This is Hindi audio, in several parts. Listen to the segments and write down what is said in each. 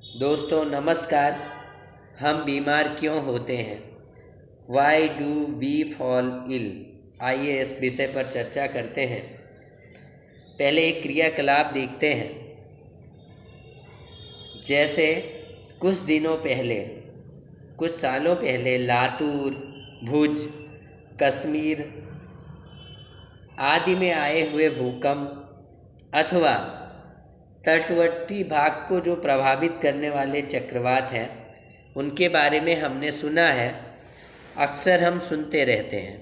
दोस्तों नमस्कार। हम बीमार क्यों होते हैं? Why do we fall ill? आइए इस विषय पर चर्चा करते हैं। पहले एक क्रियाकलाप देखते हैं। जैसे कुछ दिनों पहले, कुछ सालों पहले लातूर, भुज, कश्मीर आदि में आए हुए भूकंप अथवा तटवर्ती भाग को जो प्रभावित करने वाले चक्रवात हैं, उनके बारे में हमने सुना है, अक्सर हम सुनते रहते हैं।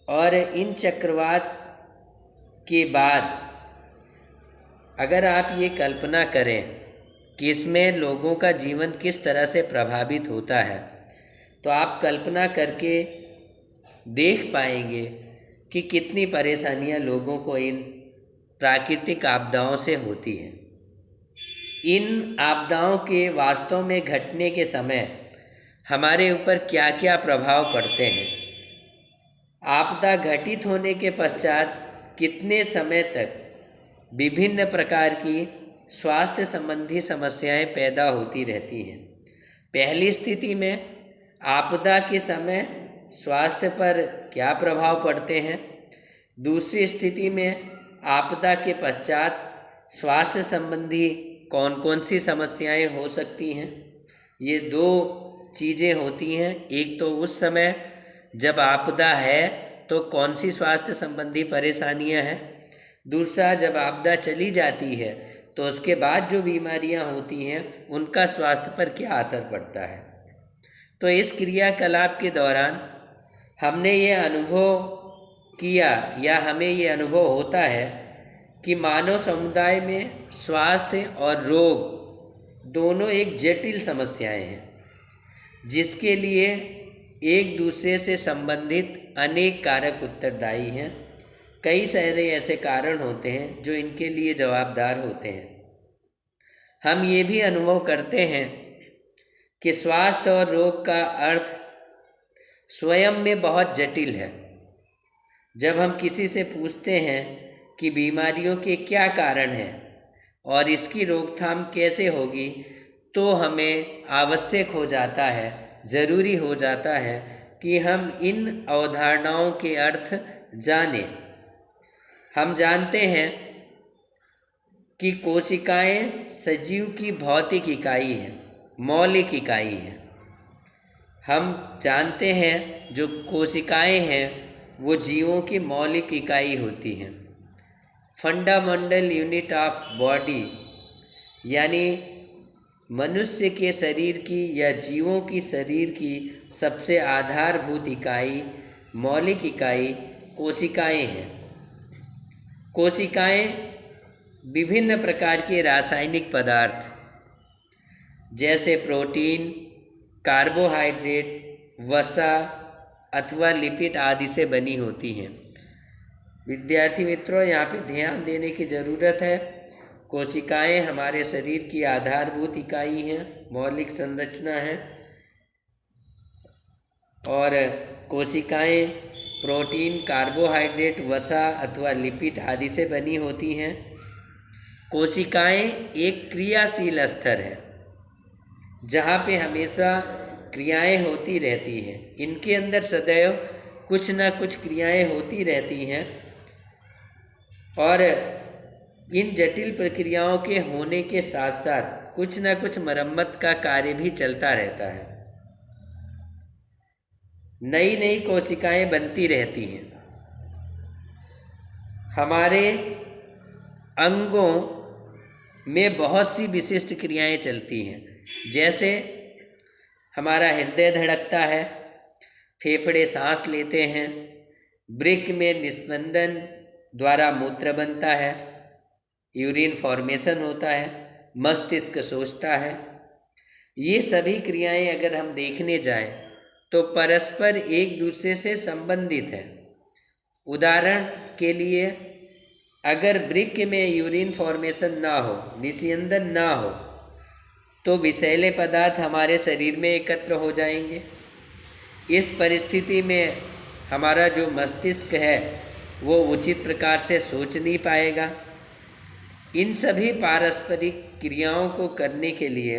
और इन चक्रवात के बाद अगर आप ये कल्पना करें कि इसमें लोगों का जीवन किस तरह से प्रभावित होता है, तो आप कल्पना करके देख पाएंगे कि कितनी परेशानियां लोगों को इन प्राकृतिक आपदाओं से होती हैं। इन आपदाओं के वास्तव में घटने के समय हमारे ऊपर क्या क्या प्रभाव पड़ते हैं, आपदा घटित होने के पश्चात कितने समय तक विभिन्न प्रकार की स्वास्थ्य संबंधी समस्याएं पैदा होती रहती हैं। पहली स्थिति में आपदा के समय स्वास्थ्य पर क्या प्रभाव पड़ते हैं, दूसरी स्थिति में आपदा के पश्चात स्वास्थ्य संबंधी कौन कौन सी समस्याएं हो सकती हैं। ये दो चीज़ें होती हैं। एक तो उस समय जब आपदा है तो कौन सी स्वास्थ्य संबंधी परेशानियां हैं, दूसरा जब आपदा चली जाती है तो उसके बाद जो बीमारियां होती हैं उनका स्वास्थ्य पर क्या असर पड़ता है। तो इस क्रियाकलाप के दौरान हमने ये अनुभव किया या हमें ये अनुभव होता है कि मानव समुदाय में स्वास्थ्य और रोग दोनों एक जटिल समस्याएं हैं, जिसके लिए एक दूसरे से संबंधित अनेक कारक उत्तरदायी हैं। कई सारे ऐसे कारण होते हैं जो इनके लिए जवाबदार होते हैं। हम ये भी अनुभव करते हैं कि स्वास्थ्य और रोग का अर्थ स्वयं में बहुत जटिल है। जब हम किसी से पूछते हैं कि बीमारियों के क्या कारण हैं और इसकी रोकथाम कैसे होगी, तो हमें आवश्यक हो जाता है, ज़रूरी हो जाता है कि हम इन अवधारणाओं के अर्थ जानें। हम जानते हैं कि कोशिकाएं सजीव की भौतिक इकाई हैं, मौलिक इकाई हैं। हम जानते हैं जो कोशिकाएं हैं वो जीवों की मौलिक इकाई होती हैं, फंडामेंटल यूनिट ऑफ बॉडी, यानी मनुष्य के शरीर की या जीवों की शरीर की सबसे आधारभूत इकाई, मौलिक इकाई कोशिकाएं हैं। कोशिकाएं विभिन्न प्रकार के रासायनिक पदार्थ जैसे प्रोटीन, कार्बोहाइड्रेट, वसा अथवा लिपिड आदि से बनी होती हैं। विद्यार्थी मित्रों, यहाँ पे ध्यान देने की ज़रूरत है। कोशिकाएं हमारे शरीर की आधारभूत इकाई हैं, मौलिक संरचना है। और कोशिकाएं प्रोटीन, कार्बोहाइड्रेट, वसा अथवा लिपिड आदि से बनी होती हैं। कोशिकाएं एक क्रियाशील स्तर है जहाँ पे हमेशा क्रियाएं होती रहती हैं। इनके अंदर सदैव कुछ ना कुछ क्रियाएं होती रहती हैं और इन जटिल प्रक्रियाओं के होने के साथ साथ कुछ ना कुछ मरम्मत का कार्य भी चलता रहता है। नई नई कोशिकाएं बनती रहती हैं। हमारे अंगों में बहुत सी विशिष्ट क्रियाएं चलती हैं। जैसे हमारा हृदय धड़कता है, फेफड़े सांस लेते हैं, वृक्क में निस्पंदन द्वारा मूत्र बनता है, यूरिन फॉर्मेशन होता है, मस्तिष्क सोचता है। ये सभी क्रियाएं अगर हम देखने जाएं तो परस्पर एक दूसरे से संबंधित है। उदाहरण के लिए, अगर वृक्क में यूरिन फॉर्मेशन ना हो, निस्यंदन ना हो, तो विषैले पदार्थ हमारे शरीर में एकत्र हो जाएंगे। इस परिस्थिति में हमारा जो मस्तिष्क है वो उचित प्रकार से सोच नहीं पाएगा। इन सभी पारस्परिक क्रियाओं को करने के लिए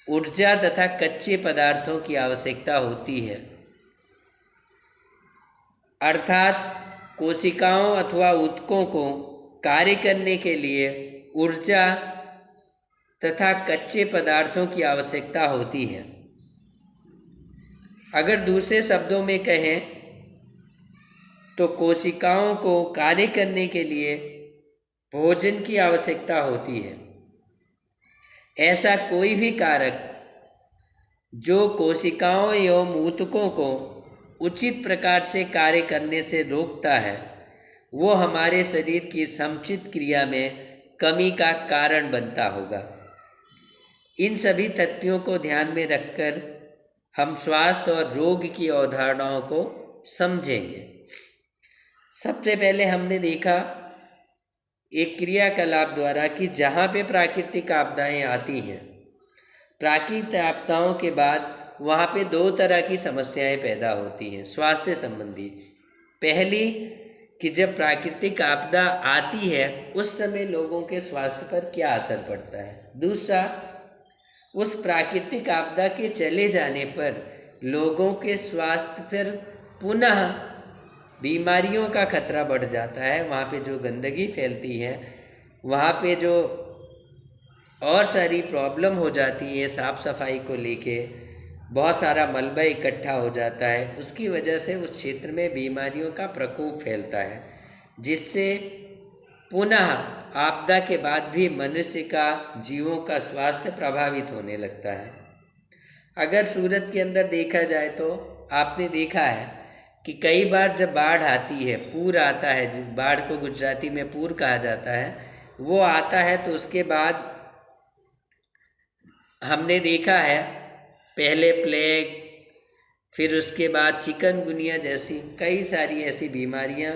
ऊर्जा तथा कच्चे पदार्थों की आवश्यकता होती है। अर्थात कोशिकाओं अथवा ऊतकों को कार्य करने के लिए ऊर्जा तथा कच्चे पदार्थों की आवश्यकता होती है। अगर दूसरे शब्दों में कहें तो कोशिकाओं को कार्य करने के लिए भोजन की आवश्यकता होती है। ऐसा कोई भी कारक जो कोशिकाओं एवं ऊतकों को उचित प्रकार से कार्य करने से रोकता है, वो हमारे शरीर की समुचित क्रिया में कमी का कारण बनता होगा। इन सभी तथ्यों को ध्यान में रखकर हम स्वास्थ्य और रोग की अवधारणाओं को समझेंगे। सबसे पहले हमने देखा एक क्रियाकलाप द्वारा कि जहाँ पे प्राकृतिक आपदाएं आती हैं, प्राकृतिक आपदाओं के बाद वहाँ पे दो तरह की समस्याएं पैदा होती हैं स्वास्थ्य संबंधी। पहली कि जब प्राकृतिक आपदा आती है उस समय लोगों के स्वास्थ्य पर क्या असर पड़ता है। दूसरा, उस प्राकृतिक आपदा के चले जाने पर लोगों के स्वास्थ्य पर पुनः बीमारियों का खतरा बढ़ जाता है। वहाँ पे जो गंदगी फैलती है, वहाँ पे जो और सारी प्रॉब्लम हो जाती है, साफ़ सफाई को लेके बहुत सारा मलबा इकट्ठा हो जाता है, उसकी वजह से उस क्षेत्र में बीमारियों का प्रकोप फैलता है, जिससे पुनः आपदा के बाद भी मनुष्य का, जीवों का स्वास्थ्य प्रभावित होने लगता है। अगर सूरत के अंदर देखा जाए तो आपने देखा है कि कई बार जब बाढ़ आती है, पूर आता है, जिस बाढ़ को गुजराती में पूर कहा जाता है, वो आता है तो उसके बाद हमने देखा है पहले प्लेग, फिर उसके बाद चिकनगुनिया जैसी कई सारी ऐसी बीमारियां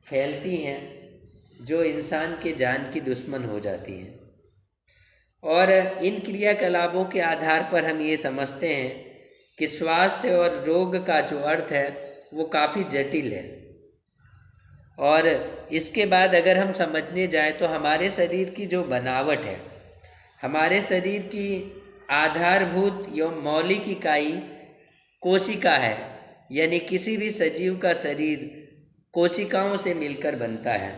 फैलती हैं जो इंसान के जान की दुश्मन हो जाती हैं। और इन क्रियाकलापों के आधार पर हम ये समझते हैं कि स्वास्थ्य और रोग का जो अर्थ है वो काफ़ी जटिल है। और इसके बाद अगर हम समझने जाए तो हमारे शरीर की जो बनावट है, हमारे शरीर की आधारभूत एवं मौलिक इकाई कोशिका है, यानी किसी भी सजीव का शरीर कोशिकाओं से मिलकर बनता है।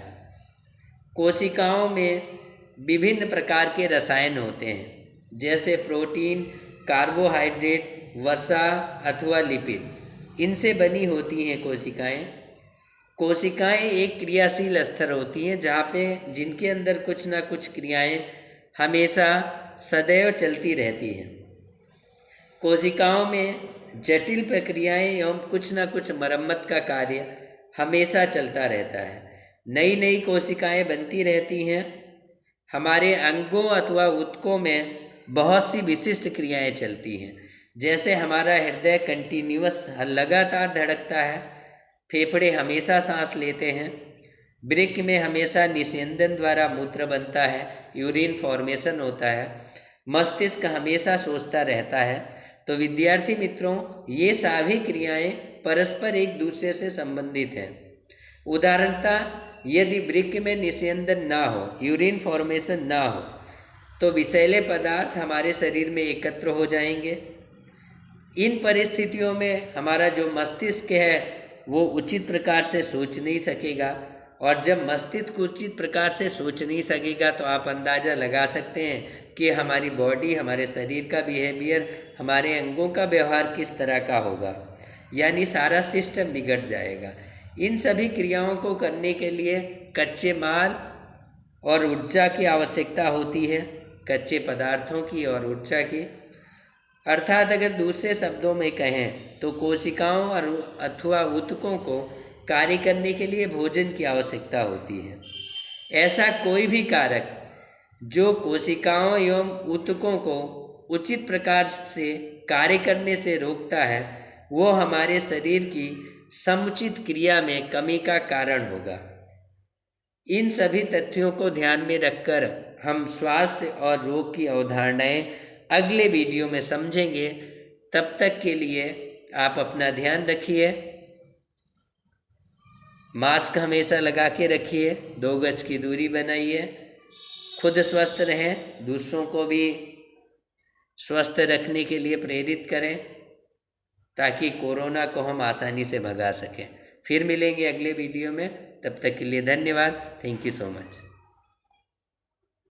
कोशिकाओं में विभिन्न प्रकार के रसायन होते हैं, जैसे प्रोटीन, कार्बोहाइड्रेट, वसा अथवा लिपिड, इनसे बनी होती हैं कोशिकाएं। कोशिकाएं एक क्रियाशील स्तर होती हैं जहाँ पे जिनके अंदर कुछ ना कुछ क्रियाएं हमेशा सदैव चलती रहती हैं। कोशिकाओं में जटिल प्रक्रियाएं एवं कुछ ना कुछ मरम्मत का कार्य हमेशा चलता रहता है। नई नई कोशिकाएं बनती रहती हैं। हमारे अंगों अथवा ऊतकों में बहुत सी विशिष्ट क्रियाएं चलती हैं, जैसे हमारा हृदय कंटिन्यूअस लगातार धड़कता है, फेफड़े हमेशा सांस लेते हैं, वृक्क में हमेशा निस्यंदन द्वारा मूत्र बनता है, यूरिन फॉर्मेशन होता है, मस्तिष्क हमेशा सोचता रहता है। तो विद्यार्थी मित्रों, ये सभी क्रियाएं परस्पर एक दूसरे से संबंधित हैं। उदाहरणतः यदि वृक्क में निस्यंदन ना हो, यूरिन फॉर्मेशन ना हो, तो विषैले पदार्थ हमारे शरीर में एकत्र हो जाएंगे। इन परिस्थितियों में हमारा जो मस्तिष्क है वो उचित प्रकार से सोच नहीं सकेगा, और जब मस्तिष्क उचित प्रकार से सोच नहीं सकेगा तो आप अंदाज़ा लगा सकते हैं कि हमारी बॉडी, हमारे शरीर का बिहेवियर, हमारे अंगों का व्यवहार किस तरह का होगा, यानी सारा सिस्टम बिगड़ जाएगा। इन सभी क्रियाओं को करने के लिए कच्चे माल और ऊर्जा की आवश्यकता होती है, कच्चे पदार्थों की और ऊर्जा की। अर्थात अगर दूसरे शब्दों में कहें तो कोशिकाओं और अथवा ऊतकों को कार्य करने के लिए भोजन की आवश्यकता होती है। ऐसा कोई भी कारक जो कोशिकाओं एवं ऊतकों को उचित प्रकार से कार्य करने से रोकता है, वो हमारे शरीर की समुचित क्रिया में कमी का कारण होगा। इन सभी तथ्यों को ध्यान में रखकर हम स्वास्थ्य और रोग की अवधारणाएं अगले वीडियो में समझेंगे। तब तक के लिए आप अपना ध्यान रखिए, मास्क हमेशा लगा के रखिए, 2 गज की दूरी बनाइए, खुद स्वस्थ रहें, दूसरों को भी स्वस्थ रखने के लिए प्रेरित करें ताकि कोरोना को हम आसानी से भगा सकें। फिर मिलेंगे अगले वीडियो में, तब तक के लिए धन्यवाद। Thank you so much.